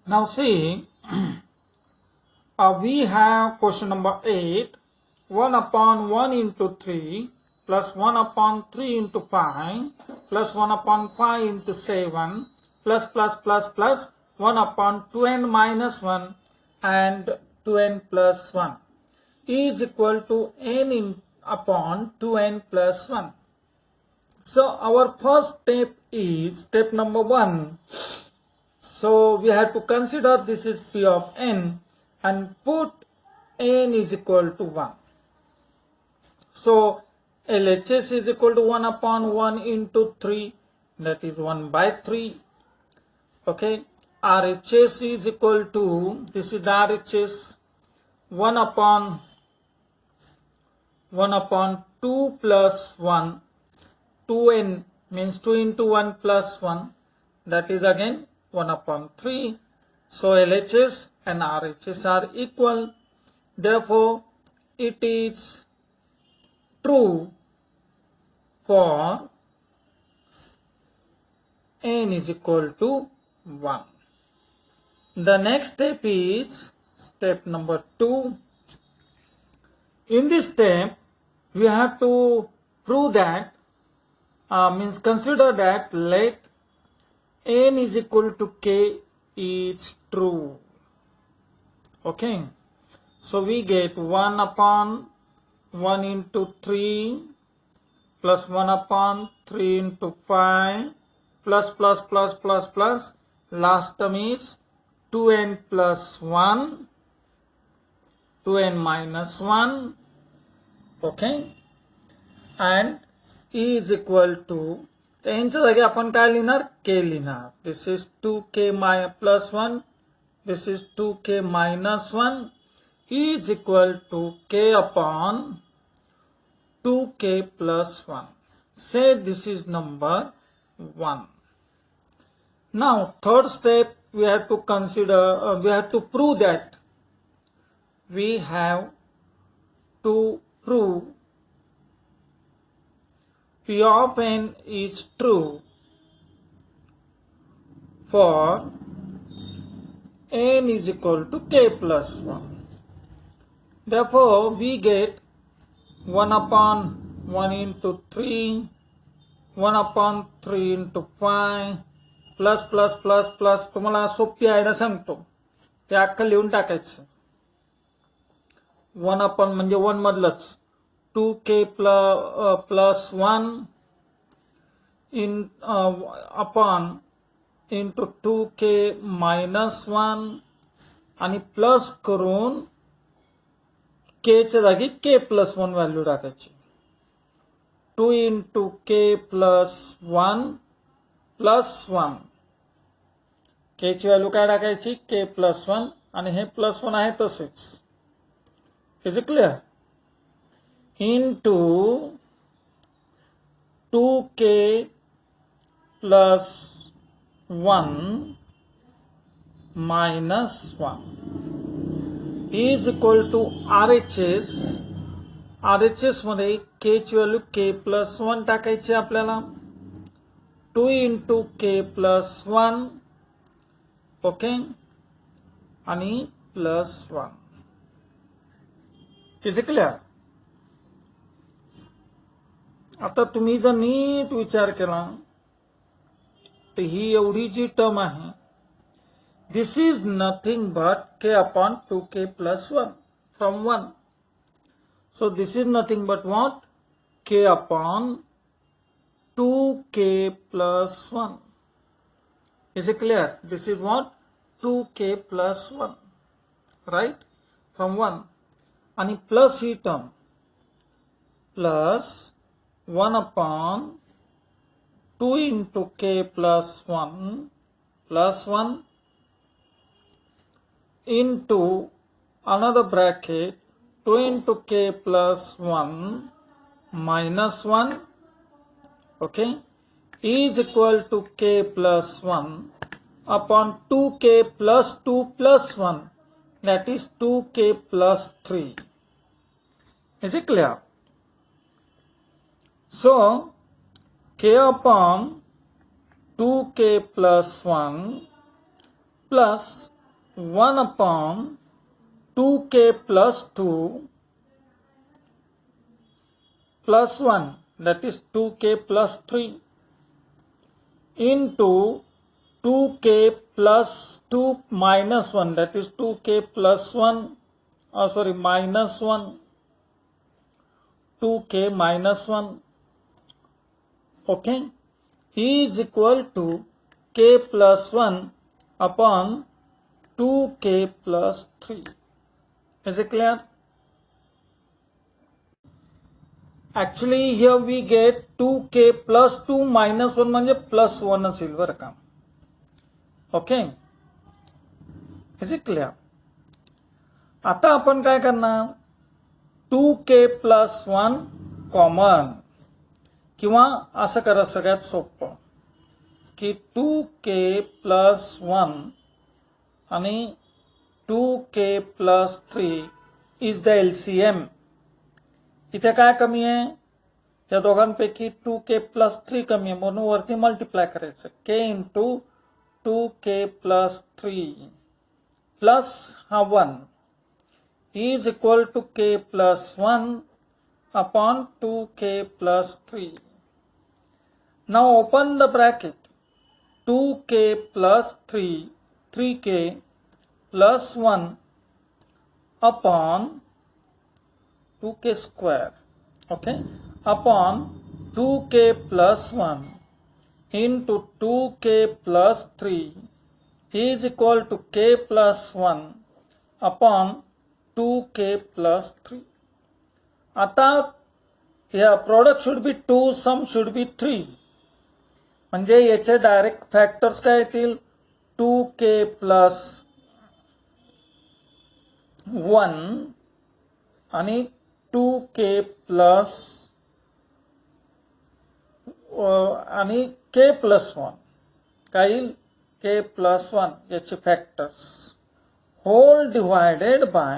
Now see, we have question number 8, 1 upon 1 into 3 plus 1 upon 3 into 5 plus 1 upon 5 into 7 plus 1 upon 2n minus 1 and 2n plus 1 is equal to n upon 2n plus 1. So our first step is step number 1. So we have to consider this is P of n and put n is equal to 1. So LHS is equal to 1 upon 1 into 3, that is 1 by 3. Okay, RHS is equal to, this is the RHS, 1 upon 2 plus 1, 2n means 2 into 1 plus 1, that is again 1 upon 3. So LHS and RHS are equal. Therefore, it is true for n is equal to 1. The next step is step number 2. In this step, we have to prove that, means consider that let n is equal to k is true. Okay, so we get 1 upon 1 into 3 plus 1 upon 3 into 5 plus last term is 2n plus 1, 2n minus 1, okay, and e is equal to, यांच्या जागी आपण काय लिहिणार, k लिहिणार. This is 2k plus 1, this is 2k minus 1 is equal to k upon 2k plus 1. Say this is number 1. Now third step, we have to consider, we have to prove that, we have to prove P of n is true for n is equal to k plus 1. Therefore, we get 1 upon 1 into 3, 1 upon 3 into 5, plus तुम्हाला सोपी idea सांगतो, ते अख्खं लिहून टाकायचं. 1 upon म्हणजे 1 मधलंच 2k plus 1 in upon into 2k minus 1 आणि plus करून k च्या जागी k plus 1 व्हॅल्यू टाकायची. 2 into k plus 1 plus 1, k ची व्हॅल्यू काय टाकायची, k plus 1 आणि हे plus 1 आहे तसेच. Is it clear? Into 2k plus 1 minus 1 is equal to RHS. RHS मध्ये k ची व्हॅल्यू k plus 1 टाकायची आपल्याला. 2 into k plus 1, ओके, आणि plus 1. Is it clear? आता तुम्ही जर नीट विचार केला तर ही एवढी जी टर्म आहे, this is nothing but k upon 2k plus 1 from 1. So this is nothing but what? K upon 2k plus 1. Is it clear? This is what? 2k plus 1, right? From 1. आणि plus he term plus 1 upon 2 into k plus 1 plus 1 into another bracket 2 into k plus 1 minus 1, okay, is equal to k plus 1 upon 2k plus 2 plus 1, that is 2k plus 3. Is it clear? So k upon 2k plus 1 plus 1 upon 2k plus 2 plus 1, that is 2k plus 3, into 2k plus 2 minus 1, that is 2k plus 1, minus 1, 2k minus 1, okay, is equal to k plus 1 upon 2k plus 3. Is it clear? Actually here we get 2k plus 2 minus 1 म्हणजे plus 1 असेल बरं का. Okay, is it clear? आता आपण काय करणार, 2k plus 1 common, किंवा असं करा सगळ्यात सोपं की 2k प्लस 1 आणि 2k plus 3 is the LCM. इथे काय कमी आहे, या दोघांपैकी 2k प्लस 3 कमी आहे, म्हणून वरती मल्टिप्लाय करायचं, k into 2k plus 3 plus हा 1 is equal to k plus 1 upon 2k plus 3. Now open the bracket, 2k plus 3, 3k plus 1 upon 2k square, okay, upon 2k plus 1 into 2k plus 3 is equal to k plus 1 upon 2k plus 3. आता या product should be 2, sum should be 3. म्हणजे याचे direct factors काय येतील, 2k plus 1 आणि 2k plus आणि k plus 1 काय येईल, k plus 1 याचे factors whole divided by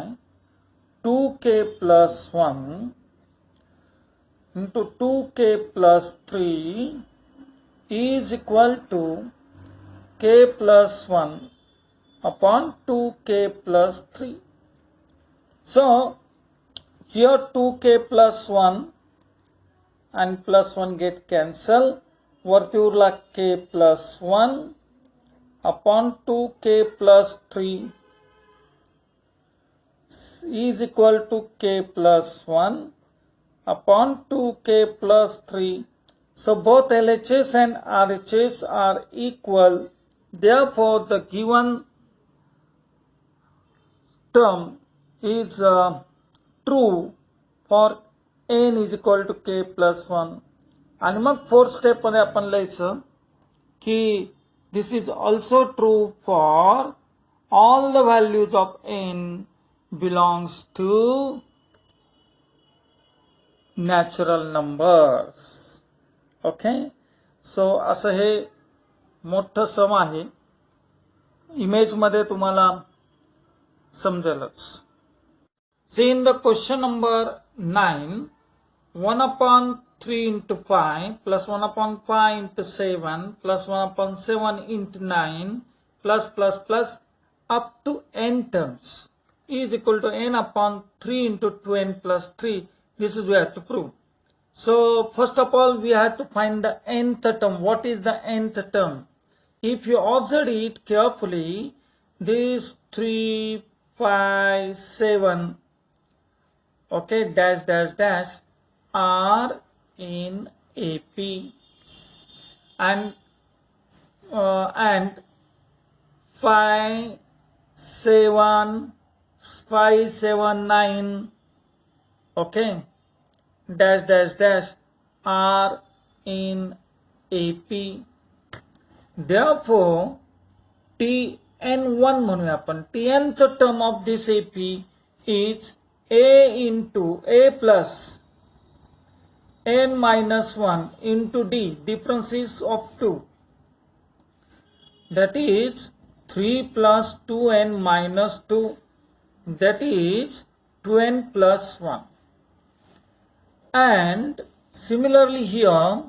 2k plus 1 into 2k plus 3 is equal to k plus 1 upon 2k plus 3. So here 2k plus 1 and plus 1 get cancelled, वरती Urla k plus 1 upon 2k plus 3 is equal to k plus 1 upon 2k plus 3. So both LHS and RHS are equal. Therefore the given term is true for n is equal to k plus 1. आणि मग fourth step मध्ये आपण लिहायचं की this is also true for all the values of n belongs to natural numbers. Okay, so असं हे मोठं सम आहे, image मध्ये तुम्हाला समजेलच. See in the question number 9, 1 upon 3 into 5 plus 1 upon 5 into 7 plus 1 upon 7 into 9 plus up to n terms is equal to n upon 3 into 2n plus 3. This is we have to prove. So first of all we have to find the nth term. What is the nth term? If you observe it carefully, these 3, 5, 7, okay, dash dash dash are in AP, and 5, 7, 9, okay, dash dash dash are in AP. Therefore Tn1 म्हणूया आपण, Tnth term of this AP is a into a plus n minus 1 into d, difference is of 2, that is 3 plus 2n minus 2, that is 2n plus 1. And similarly here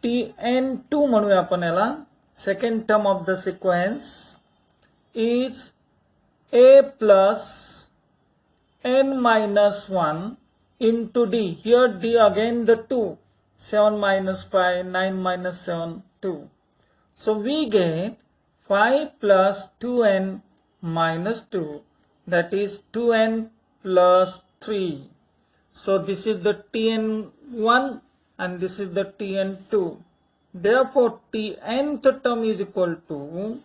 Tn2 म्हणूया आपण याला, second term of the sequence is a plus n minus 1 into d. Here d again the 2. 7 minus 5, 9 minus 7, 2. So we get 5 plus 2n minus 2, that is 2n plus 3. So this is the tn1 and this is the tn2. Therefore tnth term is equal to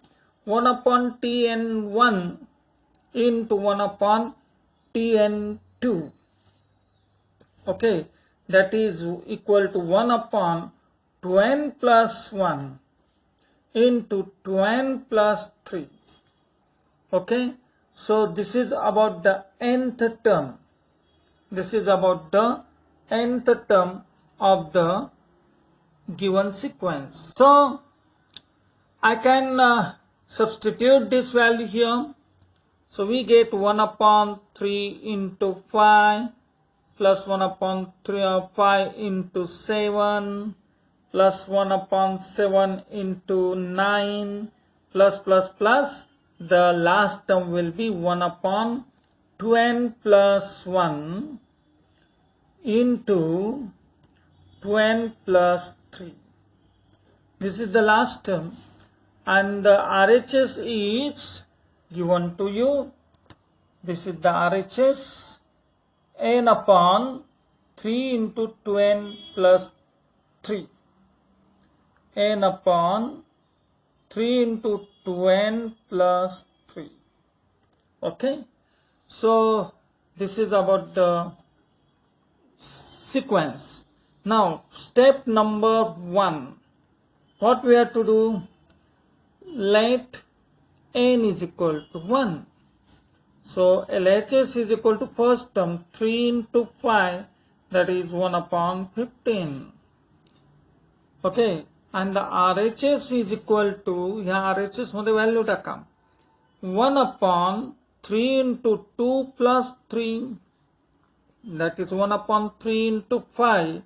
1 upon tn1 into 1 upon tn2. Okay, that is equal to 1 upon 2n plus 1 into 2n plus 3. Okay, so this is about the nth term. This is about the nth term of the given sequence. So I can substitute this value here. So we get 1 upon 3 into 5 plus 1 upon 5 into 7 plus 1 upon 7 into 9 plus the last term will be 1 upon 2n plus 1 into 2n plus 3. This is the last term, and the RHS is given to you. This is the RHS, n upon 3 into 2n plus 3. N upon 3 into 2n plus 3. Okay, so this is about the sequence. Now step number 1, what we have to do? Let n is equal to 1. So LHS is equal to first term 3 into 5, that is 1 upon 15. Okay, and the RHS is equal to, here RHS मध्ये value टाका, 1 upon 3 into 2 plus 3, that is 1 upon 3 into 5,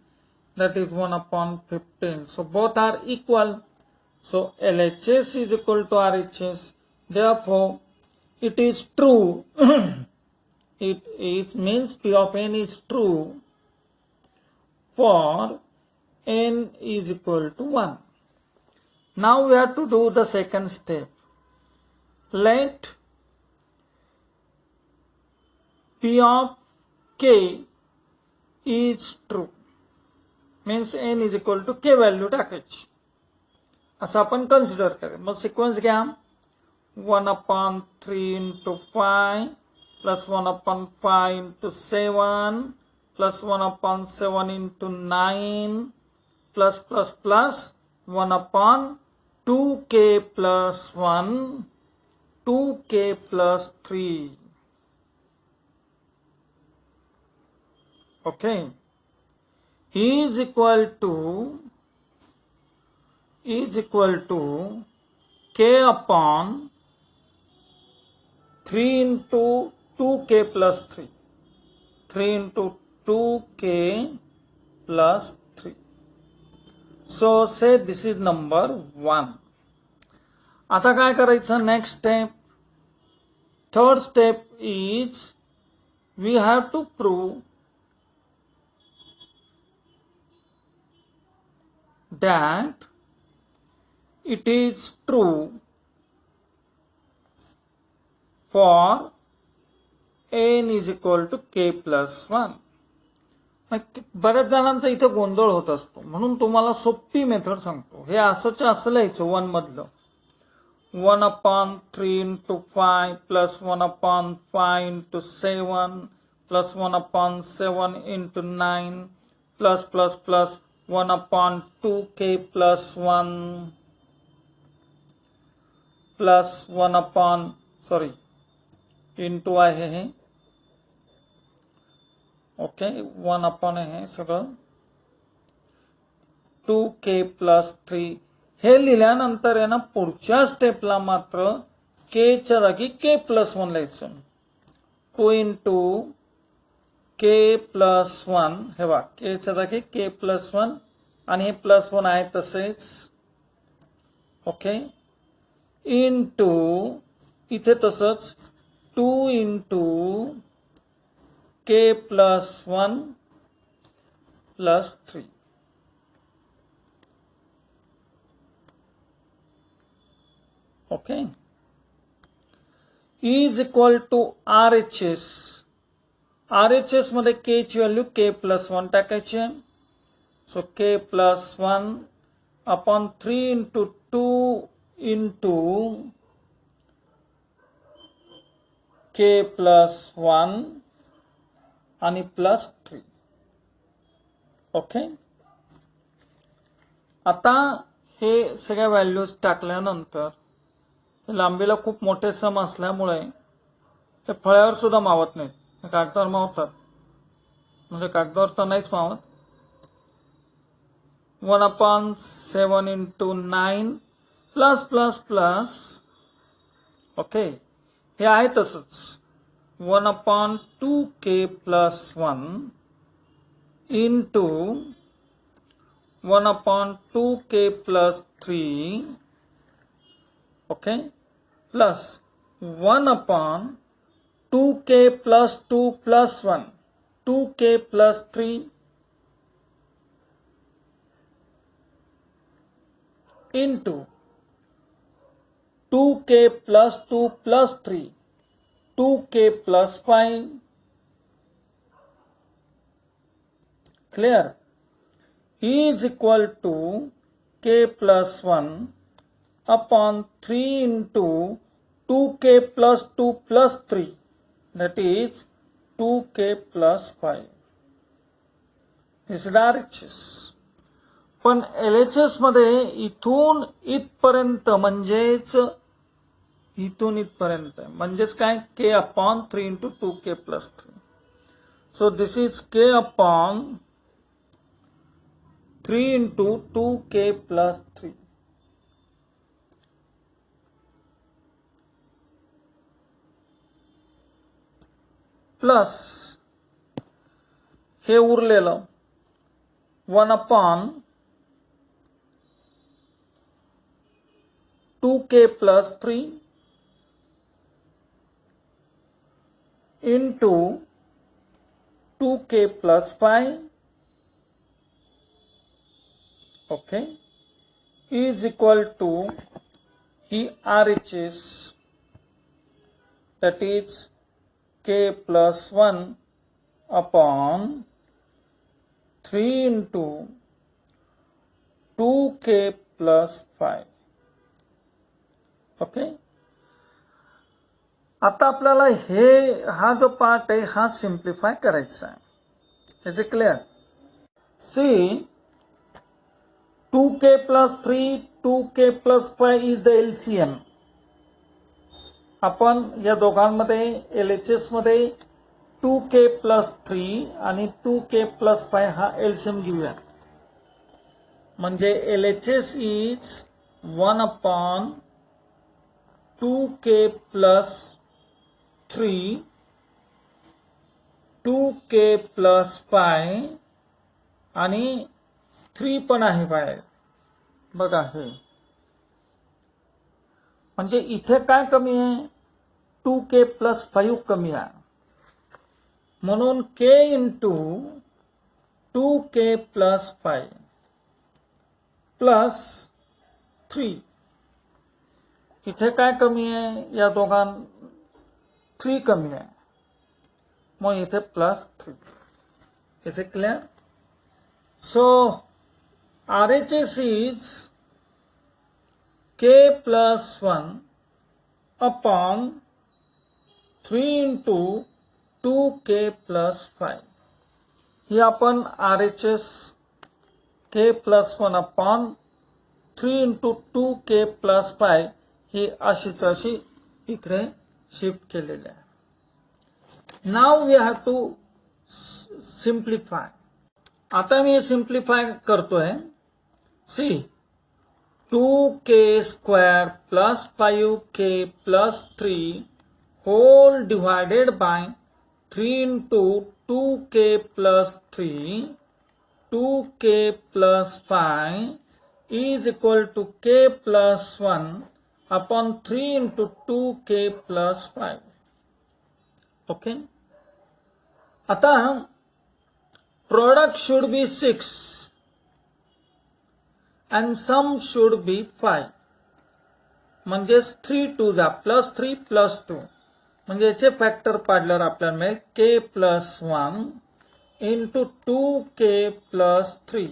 that is 1 upon 15. So both are equal. So LHS is equal to RHS. Therefore it is true. It is means P of n is true for n is equal to 1. Now we have to do the second step. Let P of k is true. Means n is equal to k value टाकायची. असं आपण consider करेल. मग sequence घ्या. 1 upon 3 into 5 plus 1 upon 5 into 7 plus 1 upon 7 into 9 plus 1 upon 2k plus 1, 2k plus 3. Okay, is equal to k upon 3 into 2k plus 3. 3 into 2k plus 3. So say this is number 1. आता काय करायचं? Next step. Third step is we have to prove that it is true for n is equal to k plus 1. बऱ्याच जणांचा इथे गोंधळ होत असतो, म्हणून तुम्हाला सोपी मेथड सांगतो. हे असंच लिहायचं 1 मधलं. 1 upon 3 into 5 plus 1 upon 5 into 7 plus 1 upon 7 into 9 plus 1 upon 2k plus 1 plus 1 upon into आहे हे. ओके, 1 upon आहे सगळं. 2k plus 3 हे लिहिल्यानंतर आहे ना, पुढच्या स्टेपला मात्र k च्या जागी k plus 1 लिहायचं. 2 into k plus 1, हे बघा, k च्या जागी k plus 1 आणि हे प्लस 1 आहे तसेच. ओके, into इथे तसंच 2 into k plus 1 plus 3. Okay. is equal to RHS. RHS मध्ये k ची व्हॅल्यू k plus 1 टाकायची आहे. So k plus 1 upon 3 into 2 into k plus 1 आणि plus 3. ओके. आता हे सगळ्या व्हॅल्यूज टाकल्यानंतर लांबीला खूप मोठे सम असल्यामुळे हे फळ्यावर सुद्धा मावत नाहीत. कागदावर मावतात. म्हणजे कागदावर तर नाहीच मावत. 1/7 into 9 plus plus plus. Okay. हे आहे तसंच 1/2k plus 1 into 1/2k plus 3. Okay, plus 1/2k plus 2 plus 1, 2k plus 3 into 2k plus 2 plus 3, 2k plus 5. Clear? Is equal to k plus 1 upon 3 into 2k plus 2 plus 3, that is 2k plus 5. This is RHS. पण LHS मध्ये इथून इथपर्यंत म्हणजेच इथून इथपर्यंत म्हणजेच काय k upon 3 into 2k plus 3. So this is k upon 3 into 2k plus 3. Plus हे उरलेलं 1/2k plus 3 into 2k plus 5. Okay, is equal to he RHS, that is k plus 1 upon 3 into 2k plus 5. Okay. आता आपल्याला हा जो part आहे हा simplify करायचा आहे. Is it clear? C 2k plus 3, 2k plus 5 is the LCM. आपण या दोघांमध्ये LHS मध्ये 2k plus 3 आणि 2k plus 5 हा LCM घेऊया. म्हणजे LHS is 1/2k plus 3, 2k plus 5 आणि 3 पण आहे बाहेर. बघा हे म्हणजे इथे काय कमी आहे 2k plus 5 कमी आहे. म्हणून k into 2k plus 5 plus 3. इथे काय कमी आहे या दोघां 3 कमी आहे. मग इथे plus 3. Is it clear? So RHS is k plus 1 upon 3 into 2k plus 5. ही आपण RHS k plus 1 upon 3 into 2k plus 5 ही अशीच अशी इकडे शिफ्ट केलेली आहे. Now we have to simplify. आता मी सिम्प्लिफाय करतोय. सी 2k square plus 5k plus 3 whole divided by 3 into 2k plus 3, 2k plus 5 is equal to k plus 1 upon 3 into 2k plus 5. Okay. आता product should be 6 and sum should be 5. म्हणजेच 3 2 जा plus 3 plus 2 म्हणजे याचे factor पाडल्यावर आपल्याला मिळेल k plus 1 into 2k plus 3.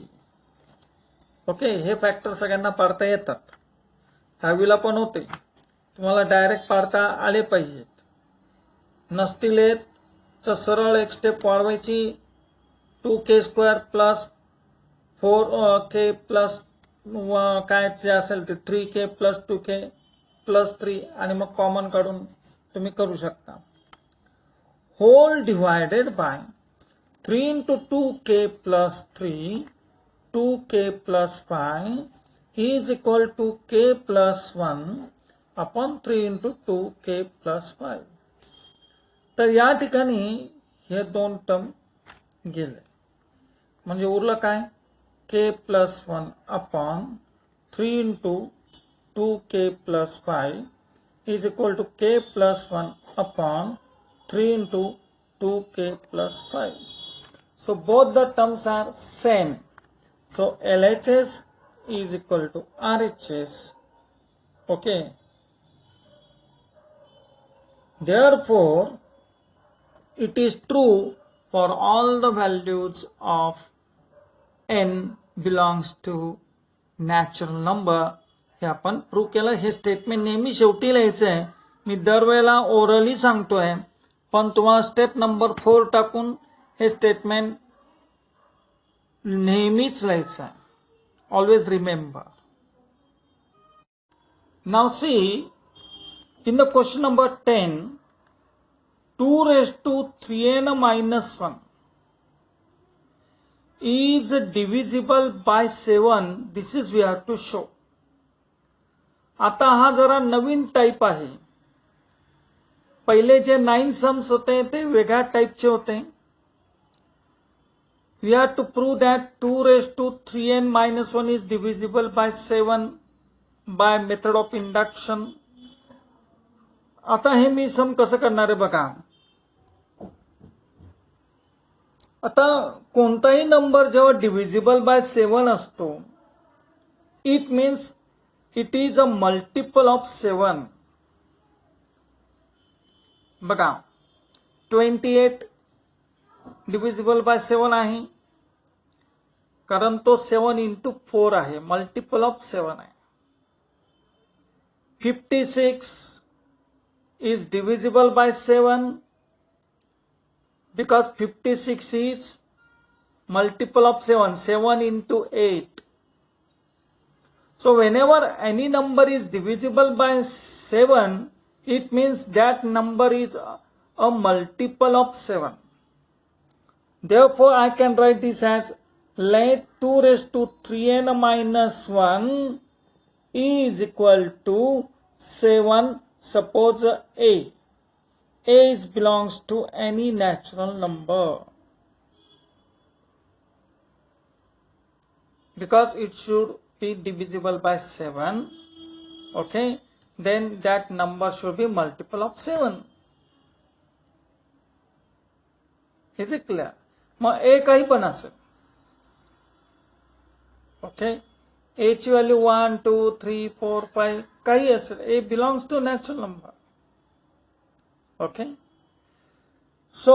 Okay, हे factor सगळ्यांना पाडता येतात. 10वीला पण होते. तुम्हाला डायरेक्ट पाडता आले पाहिजेत. नसतील येत तर सरळ एक स्टेप वाढवायची. 2k square plus 4k plus काय जे असेल ते 3k प्लस 2k प्लस 3 आणि मग कॉमन काढून तुम्ही करू शकता. Whole divided by 3 into 2k plus 3, 2k plus 5 is equal to k plus 1 upon 3 into 2k plus 5. तर या ठिकाणी हे दोन टर्म गेले. म्हणजे उरलं काय? k plus 1 upon 3 into 2k plus 5 is equal to k plus 1 upon 3 into 2k plus 5. So both the terms are same. So LHS is equal to RHS. Okay. Therefore, it is true for all the values of n belongs to natural number. हे आपण prove केलं. हे statement नेहमी शेवटी लिहायचंय. मी दरवेळेला orally सांगतोय, पण तुम्हाला step number 4 टाकून हे statement नेहमीच लिहायचं आहे. Always remember. Now see in the question number 10, 2 raised to 3n minus 1 is divisible by 7. This is we have to show. आता हा जरा नवीन टाइप आहे. पहिले जे 9 सम्स होते ते वेगळ्या टाइपचे होते. We have to prove that 2 raised to 3n minus 1 is divisible by 7 by method of induction. आता हे मी सम कसं करणार आहे बघा. आता कोणताही नंबर जेव्हा डिव्हिजिबल बाय 7 असतो, it means it is a multiple of 7. बघा 28 डिव्हिजिबल बाय 7 आहे, कारण तो 7 into 4 आहे, मल्टिपल ऑफ 7 आहे. 56 is divisible by 7 because 56 is multiple of 7, 7 into 8. So whenever any number is divisible by 7, it means that number is a multiple of 7. Therefore, I can write this as let 2 raised to 3n minus 1 is equal to 7. Suppose A is belongs to any natural number, because it should be divisible by 7. Okay, then that number should be multiple of 7. Is it clear? Mug A काही पण असेल. Okay, A ची value 1 2 3 4 5 काही असेल. A belongs to natural number. Okay, so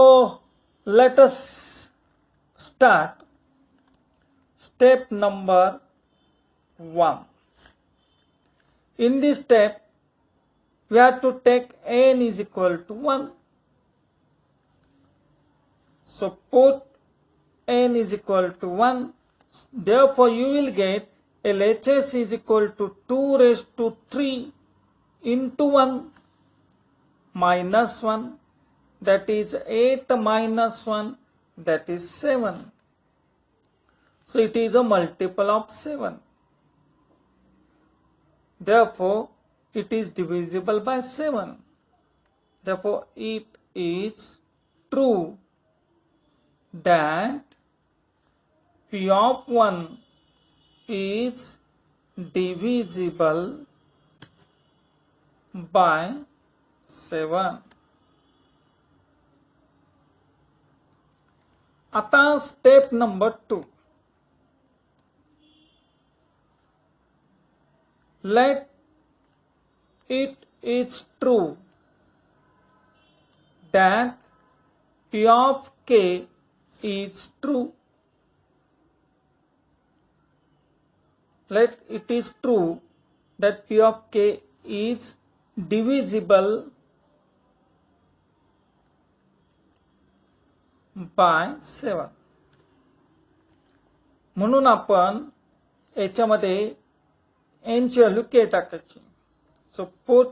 let us start step number 1. In this step, we have to take n is equal to 1. So put n is equal to 1. Therefore, you will get LHS is equal to 2 raised to 3 into 1 minus 1, that is 8 minus 1, that is 7. So it is a multiple of 7. Therefore, it is divisible by 7. Therefore, it is true that P of 1 is divisible by 7. आता step number 2. Let it is true that P of k is true. Let it is true that P of k is divisible by 7. म्हणून आपण याच्यामध्ये n ची value k टाकायची. So put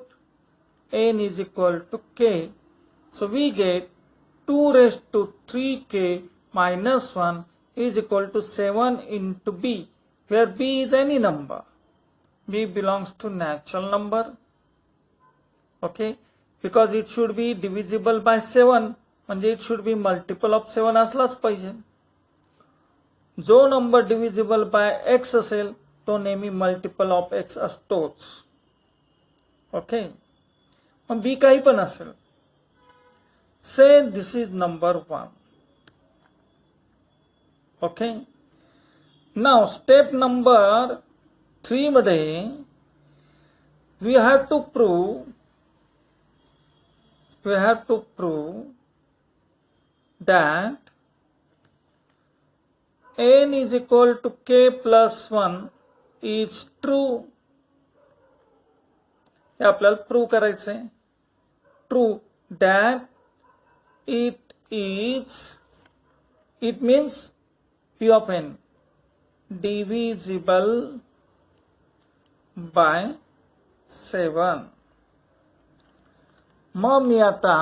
n is equal to k. So we get 2 raised to 3k minus 1 is equal to 7 into b, where b is any number. B belongs to natural number. Okay, because it should be divisible by 7, म्हणजे it should be multiple of 7 असलाच पाहिजे. जो number divisible by x असेल तो नेहमी multiple of x असतोच. Okay, मग b काही पण असेल. Say this is number 1. Okay, now step number 3 मध्ये we have to prove that n is equal to k plus 1 is true. हे आपल्याला प्रूव्ह करायचंय. True that it means P of n divisible by 7. मग मी आता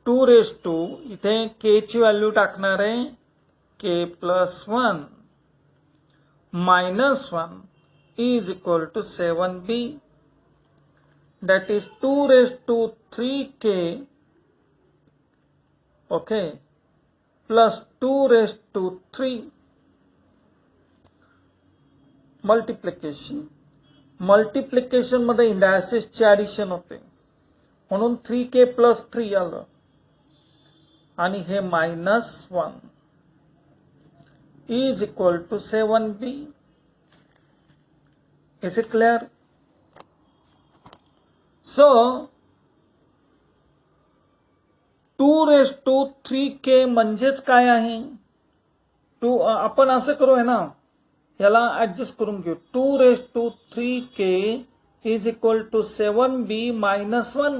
2 raised to इथे k ची value टाकणार आहे k plus 1 minus 1 is equal to 7b. That is 2 raised to 3k, okay, plus 2 raised to 3 multiplication. Multiplication मध्ये indices ची addition होते, म्हणून 3k plus 3 आलं आणि हे minus 1 is equal to 7b. Is it clear? So 2 raised to 3k म्हणजेच काय आहे? आपण असं करूया ना, याला ऍडजस्ट करून घेऊ. 2 raised to 3k is equal to 7b minus 1.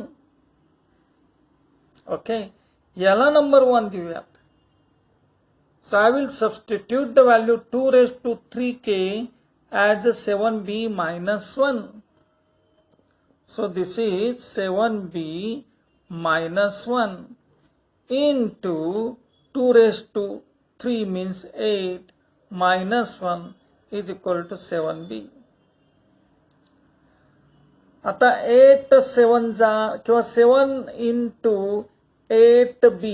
Okay, याला number 1 देऊयात. So I will substitute the value 2 raised to 3k as 7b minus 1. So this is 7b minus 1 into 2 raised to 3 means 8 minus 1 is equal to 7b. आता 8 7 जा किंवा 7 into 8b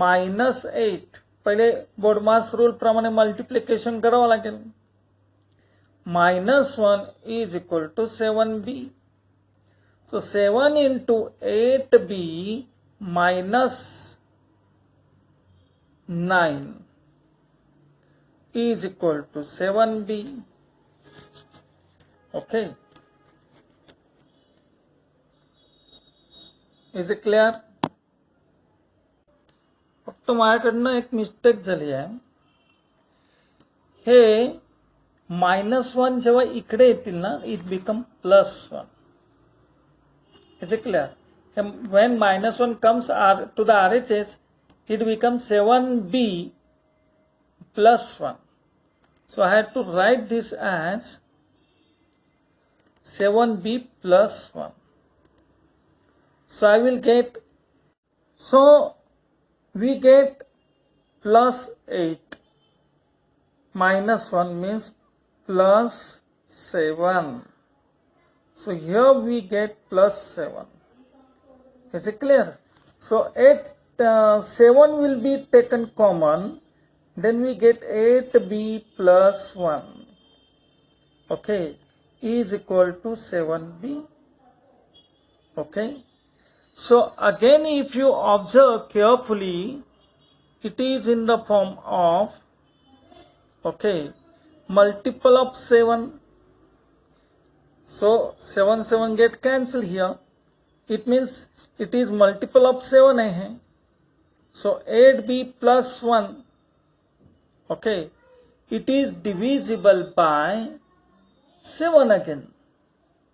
minus 8. पहिले बोर्डमास rule प्रमाणे multiplication करावं लागेल. minus 1 is equal to 7b. So 7 into 8b minus 9 is equal to 7b. Okay. Is it clear? फक्त माझ्याकडनं एक मिस्टेक झाली आहे. हे -1 जेव्हा इकडे येतील ना, it become +1. Is it clear? When -1 comes to the RHS, it becomes 7b plus 1. So I had to write this as 7b plus 1. So I will get, so we get plus 8 minus 1 means plus 7. So here we get plus 7. Is it clear? So 7 will be taken common. Then we get 8b plus 1. Okay, is equal to 7b. Okay. So again, if you observe carefully, it is in the form of, okay, multiple of 7. So 7 7 get cancelled here. It means it is multiple of 7 hai. So 8b plus 1, okay, it is divisible by 7 again.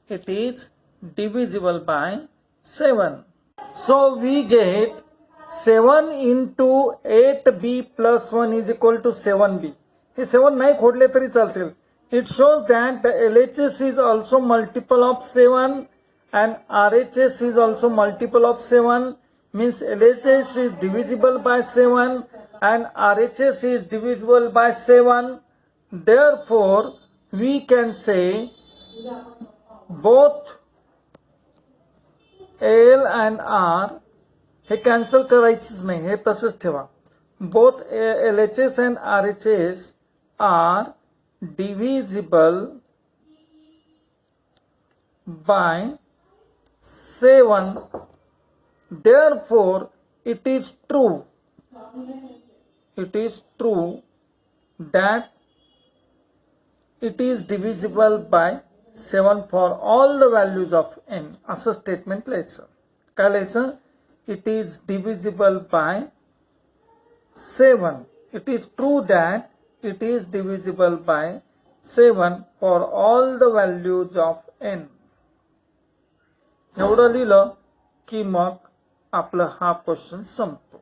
It is divisible by 7. So we get 7 into 8b plus 1 is equal to 7b. हे 7 नाही खोडले तरी चालतील. It shows that the LHS is also multiple of 7 and RHS is also multiple of 7. Means LHS is divisible by 7 and RHS is divisible by 7. Therefore, we can say both L and R हे cancel करायचीच नाही, हे तसंच ठेवा. Both LHS and RHS are divisible by 7. Therefore, it is true that it is divisible by 7 for all the values of n. असं statement लिहायचं. काय लिहायचं? It is divisible by 7. It is true that it is divisible by 7 for all the values of n. एवढं लिहिलं की मग आपला हा question संपतो.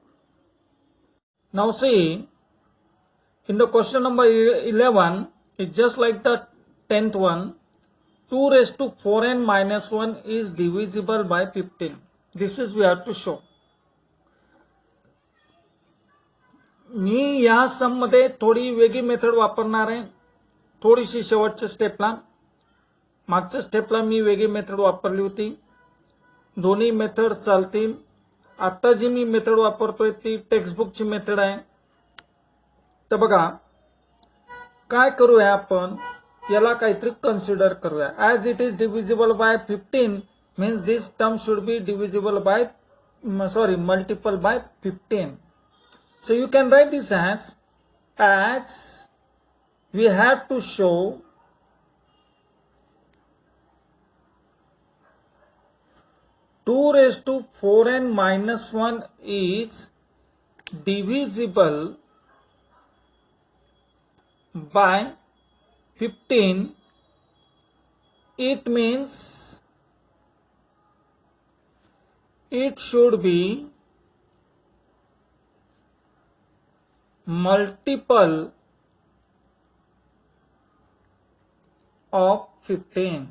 Now see, in the question number 11, it's just like the 10th one. 2 raised to 4n minus 1 is divisible by 15. This is we have to show. मी या सम मध्ये थोडी वेगळी मेथड वापरणार आहे. थोडीशी शेवटच्या स्टेपला, मागच्या स्टेपला मी वेगळी मेथड वापरली होती. दोन्ही मेथड चालतील. आता जी मी मेथड वापरतोय ती टेक्स्टबुकची मेथड आहे. तर बघा काय करूया आपण, याला काहीतरी कन्सिडर करूया. As it is divisible by 15 means this term should be divisible by, multiple by 15. So you can write this as we have to show two raised to 4n minus 1 is divisible by 15. It means it should be multiple of 15.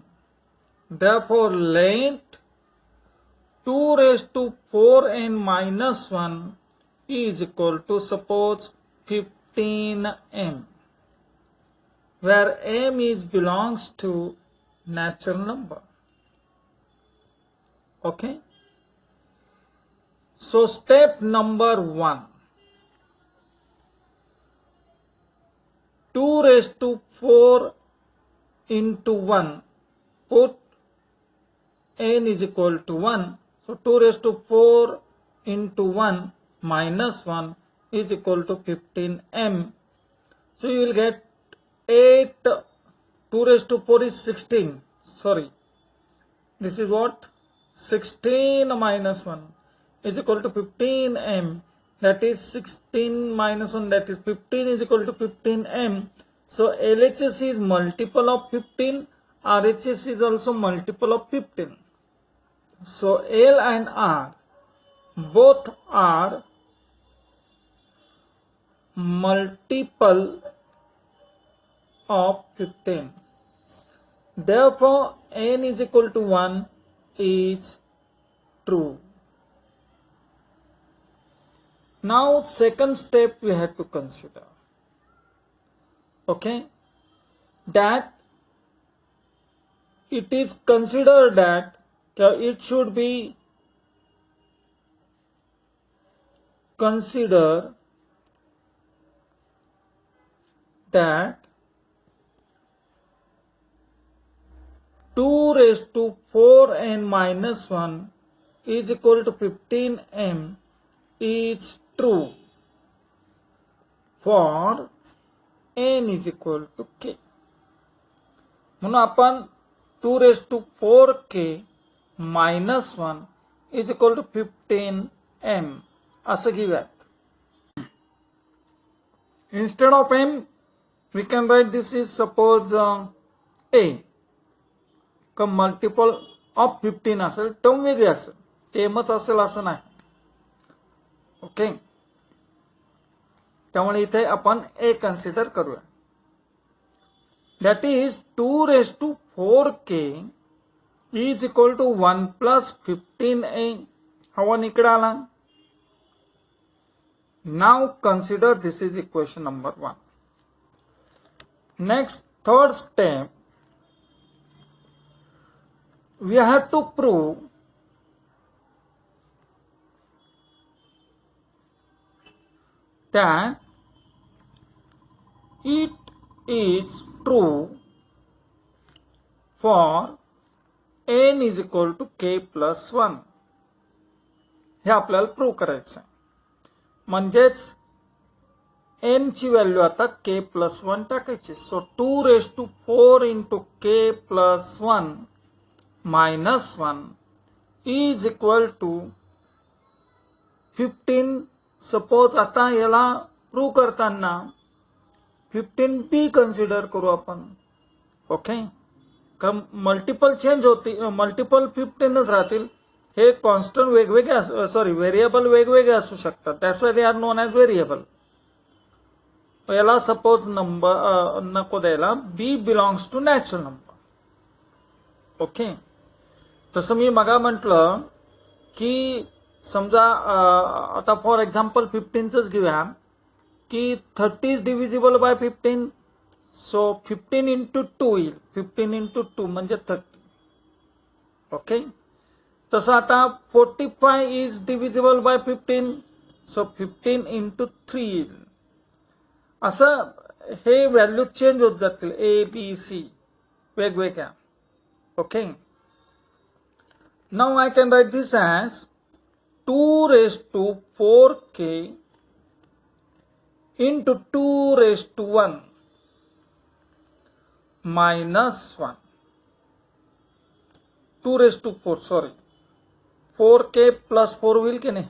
Therefore, let 2 raised to 4n minus 1 is equal to, suppose, 15m, where m is belongs to natural number. Okay. So step number 1. 2 raised to 4 into 1, put n is equal to 1. So 2 raised to 4 into 1 minus 1 is equal to 15m. So you will get 8. 2 raised to 4 is 16. Sorry. This is what? 16 minus 1 is equal to 15m. That is 16 minus 1, that is 15 is equal to 15m. So LHS is multiple of 15. RHS is also multiple of 15. So L and R both are multiple of 15. Therefore, n is equal to 1 is true. Now, second step we have to consider. Okay, that it is considered that it should be considered that 2 raised to 4n minus 1 is equal to 15m is true for n is equal to k. म्हणून आपण 2 raised to 4k minus 1 is equal to 15m असं घेऊयात. Instead of m, we can write this is suppose a. multiple of 15 असेल, term वेगळी असेल, mच असेल असं नाही. ओके, त्यामुळे इथे आपण a कन्सिडर करूया. That is 2 raised to 4k is equal to 1 plus 15a. हा 1 इकडे आला. Now consider this is equation number 1. Next, third step, we have to prove that it is true for n is equal to k plus 1. हे आपल्याला prove करायचं आहे. म्हणजेच n ची value आता k plus 1 टाकायची. सो 2 raised to 4 into k plus 1 minus 1 is equal to 15. Suppose आता याला prove करताना 15b कन्सिडर करू आपण. ओके, कारण मल्टिपल चेंज होती, मल्टिपल 15च राहतील. हे कॉन्स्टंट वेगवेगळे सॉरी व्हेरिएबल वेगवेगळे असू शकतात. That's why they are known as variable. याला सपोज नंबर नको द्यायला, b belongs to natural number. Okay, तसं मी मगा म्हटलं की समजा आता फॉर एक्झाम्पल 15चंच घेऊया की 30 is divisible by 15. So 15 into 2 येईल. 15 into 2 म्हणजे 30. ओके, तसं आता 45 is divisible by 15. So 15 into 3 येईल. असं हे व्हॅल्यू चेंज होत जातील, ए बी सी वेगवेगळ्या. Okay, now I can write this as 2 raised to 4k into 2 raised to 1 minus 1. 2 raised to 4, sorry, 4k plus 4 होईल की नाही.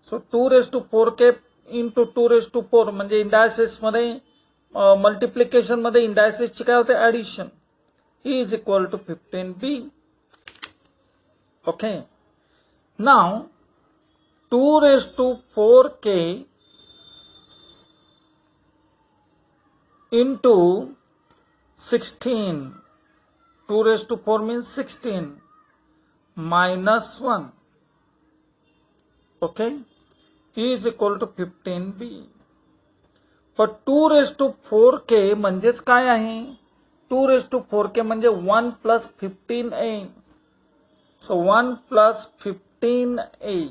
सो 2 raised to 4k into 2 raised to 4 म्हणजे indices मध्ये multiplication मध्ये इंडायसेसची काय होते, addition, is equal to 15b. Okay, now 2 raised to 4k into 16. 2 raised to 4 means 16 minus 1. Okay, is equal to 15b. But 2 raised to 4k म्हणजेच काय आहे, 2 raised to 4k म्हणजे 1 plus 15a. So 1 plus 15a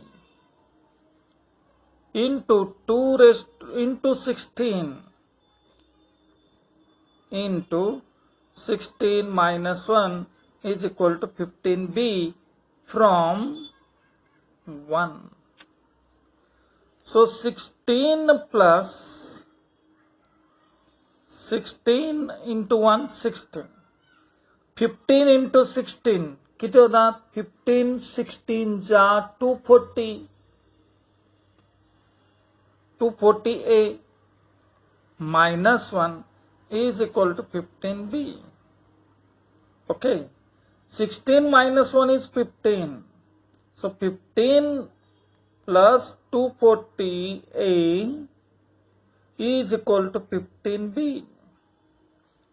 into 2 raised to, into 16 into 16 minus 1 is equal to 15b from 1. So 16 plus 16 into 1 16. 15 into 16 किती होतात, 15 16 जा 240. 240a minus 1 is equal to 15b. Okay, 16 minus 1 is 15. So 15 plus 240a is equal to 15b.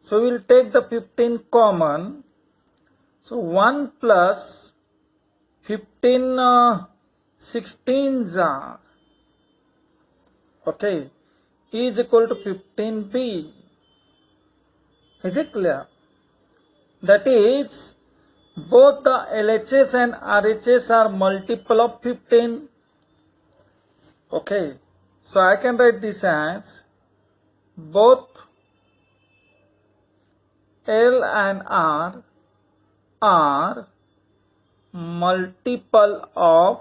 So we'll take the 15 common. So 1 plus 15 16s are, okay, is equal to 15b. Is it clear? That is, both the LHS and RHS are multiple of 15. Okay, so I can write this as both L and R are multiple of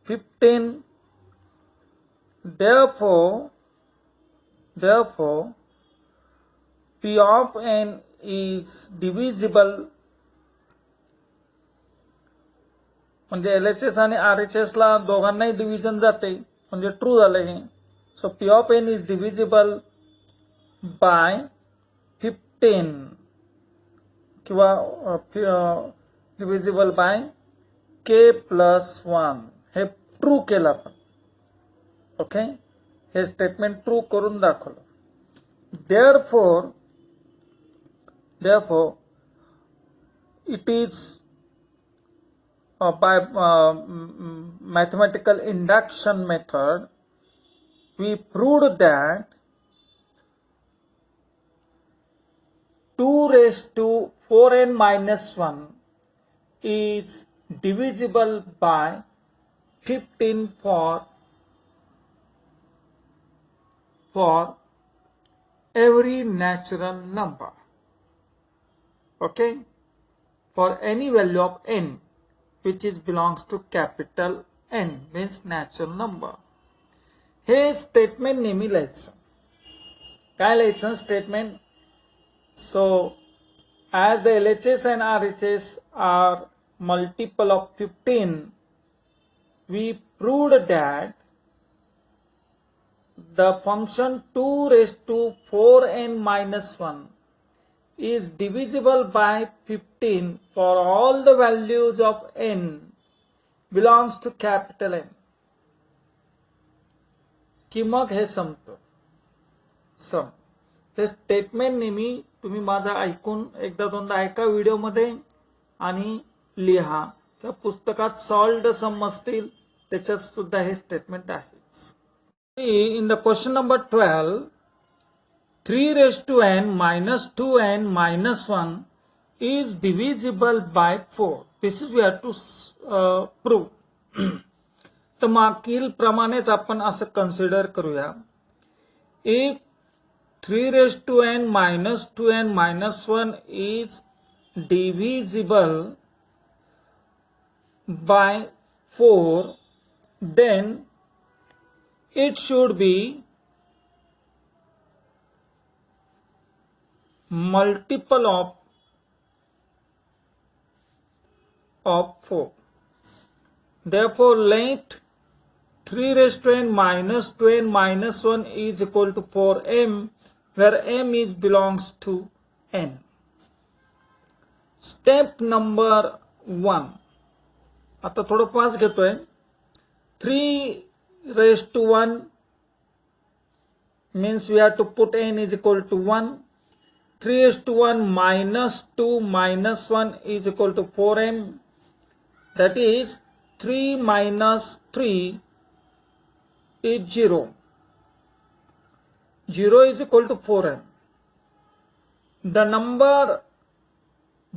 15. Therefore, P of n is divisible. म्हणजे LHS आणि RHS ला दोघांनाही division जाते, म्हणजे true झालं हे. सो P of n is divisible by 15 किंवा divisible by k plus 1. हे true केलं आपण. ओके, हे स्टेटमेंट ट्रू करून दाखवलं. Therefore, it is by mathematical induction method, we proved that 2 raised to 4n minus 1 is divisible by 15 for every natural number. Okay, for any value of n which is belongs to capital N, means natural number. Hey statement नेहमी लिहायचं. काय लिहायचं statement? So as the LHS and RHS are multiple of 15, we proved that the function 2 raised to 4n minus 1 is divisible by 15 for all the values of n belongs to capital N. की मग हे समतो. सम हे statement नेहमी तुम्ही माझा ऐकून एकदा दोनदा ऐका व्हिडिओमध्ये आणि लिहा. त्या पुस्तकात सॉल्व्ड सम असतील त्याच्यात सुद्धा हे स्टेटमेंट आहे. In the question number 12, 3 raised to n minus 2n minus 1 is divisible by 4. This is we have to prove. तर मागील प्रमाणेच आपण असं कन्सिडर करूया. If 3 raised to n minus 2n minus 1 is divisible by 4, then it should be multiple of 4. Therefore, let 3 raised to n minus 2n minus 1 is equal to 4m, where m is belongs to n. Step number 1. आता थोडं fast घेतोय. 3 raised to 1 means we have to put n is equal to 1. 3 raised to 1 minus 2 minus 1 is equal to 4m. That is 3 minus 3 is 0. 0 is equal to 4m. The number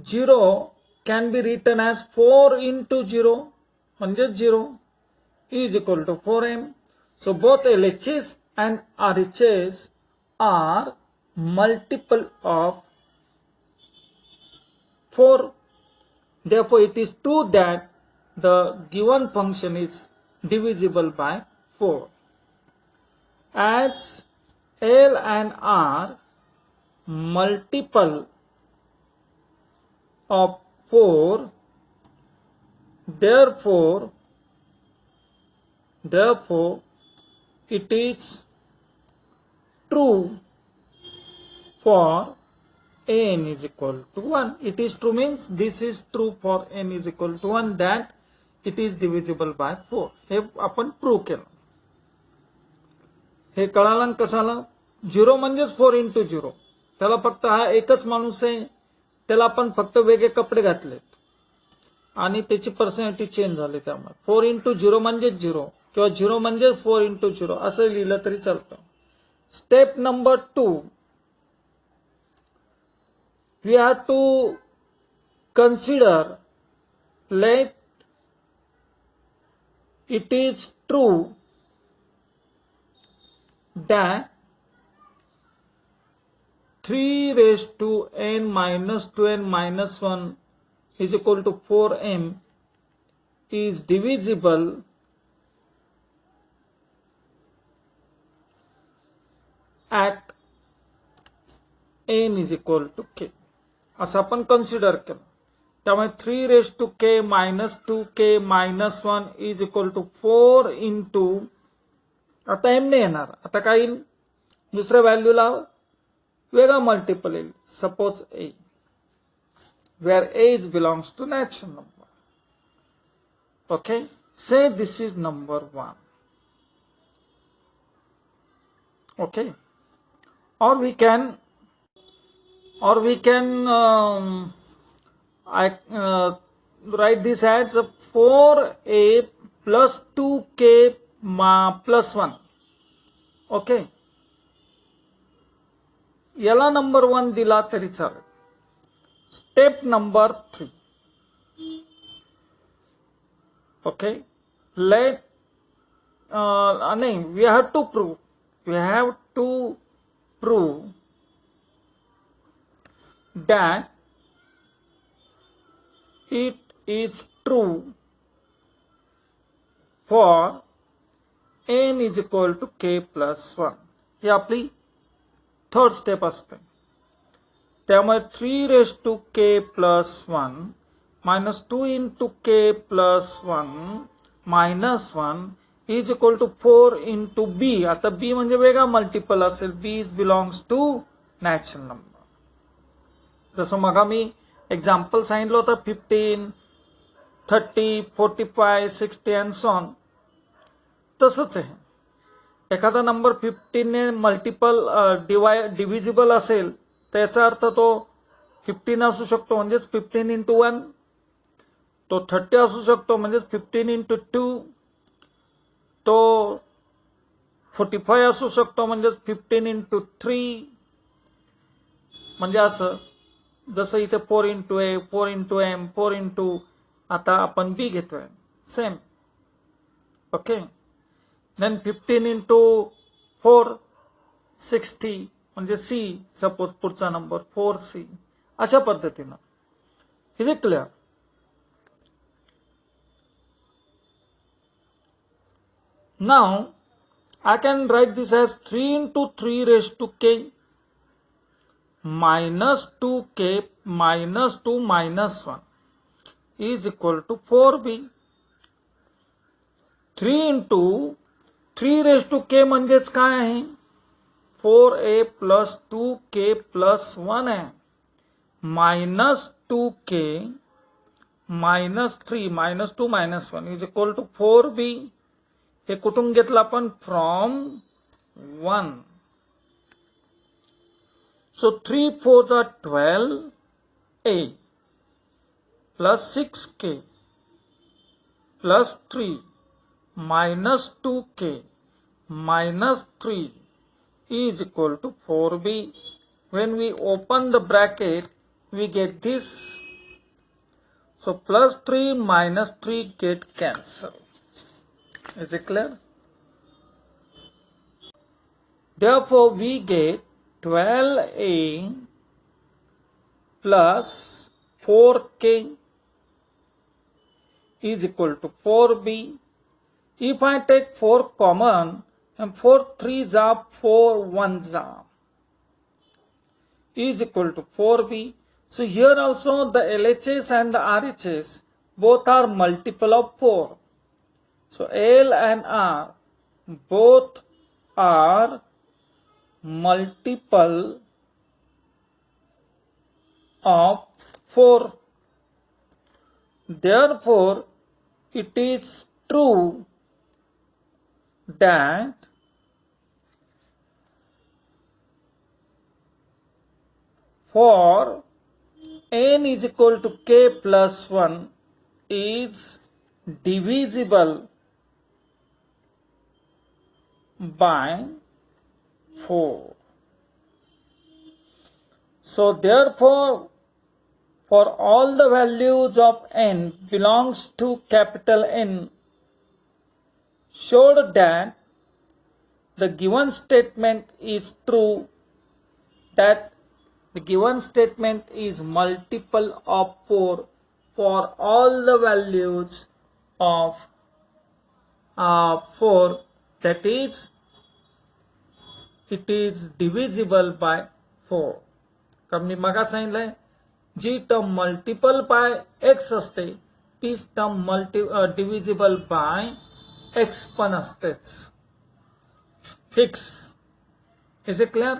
0 can be written as 4 into 0, 0 is equal to 4m. So both LHS and RHS are multiple of 4. Therefore, it is true that the given function is divisible by 4. As L and R multiple of 4, therefore it is true for n is equal to 1. It is true means this is true for n is equal to 1, that it is divisible by 4. हे आपण prove केलं. हे कळालं कशाला? 0 म्हणजेच 4 into 0. त्याला फक्त हा एकच माणूस आहे, त्याला आपण फक्त वेगळे कपडे घातलेत आणि त्याची पर्सनॅलिटी चेंज झाली. त्यामुळे 4 into 0 म्हणजेच 0 किंवा 0 म्हणजे 4 into 0 असं लिहिलं तरी चालतं. Step number 2, we have to consider let it is true that 3 raised to n minus 2n minus 1 is equal to 4m is divisible at n is equal to k, असं आपण consider केलं. त्यामुळे 3 raised to k minus 2k minus 1 is equal to 4 into, आता m ने येणार, आता काय येईल, दुसऱ्या व्हॅल्यूला वेगळा मल्टिपल येईल, suppose a, where a is belongs to natural number. Okay, say this is number 1. Okay, or we can write this as 4a plus 2k plus 1. Okay, याला नंबर 1 दिला तरी चालेल. Step number 3. Okay, we have to prove that it is true for n is equal to k plus 1. ही आपली third step असते. त्यामुळे 3 raised to k plus 1 minus 2 into k plus 1 minus 1 is equal to 4 into b. आता b म्हणजे वेगळा multiple असेल, b belongs to natural number. जसं मग मी example सांगितलं होतं 15, 30, 45, 60 and so on, तसंच आहे. एखादा नंबर 15 ने मल्टिपल डिव्हिजिबल असेल तर याचा अर्थ तो 15 असू शकतो म्हणजेच 15 into 1, तो 30 असू शकतो म्हणजेच 15 into 2, तो 45 असू शकतो म्हणजेच 15 into 3, म्हणजे असं जसं इथे 4 into a, 4 into m, 4 into आता आपण b घेतोय सेम. ओके, then 15 into 4 60 म्हणजे c, सपोज पुढचा नंबर 4c, अशा पद्धतीनं. Is it clear? Now I can write this as 3 into 3 raised to k minus 2k minus 2 minus 1 is equal to 4b. 3 into 3 raised to k म्हणजेच काय आहे, 4a plus 2k plus 1 आहे, minus 2k minus 3 minus 2 minus 1 is equal to 4b. हे कुठून घेतलं आपण, from 1. So 3 4s are 12a plus 6k plus 3 minus 2k minus 3 is equal to 4b. When we open the bracket, we get this. So plus 3 minus 3 get cancelled. Is it clear? Therefore, we get 12a plus 4k is equal to 4b. If I take 4 common, and 4 3s are 4 1s are, is equal to 4b. So here also the LHS and the RHS both are multiple of 4. So L and R both are multiple of 4. Therefore, it is true that for n is equal to k plus 1 is divisible by 4. So therefore, for all the values of n belongs to capital N, showed that the given statement is true, that The given statement is multiple of 4 for all the values of 4, that is it is divisible by 4. मी मगा सांगितलंय जी term multiple bye x असते तीच term divisible by x पण असतेच. Fix. Is it clear?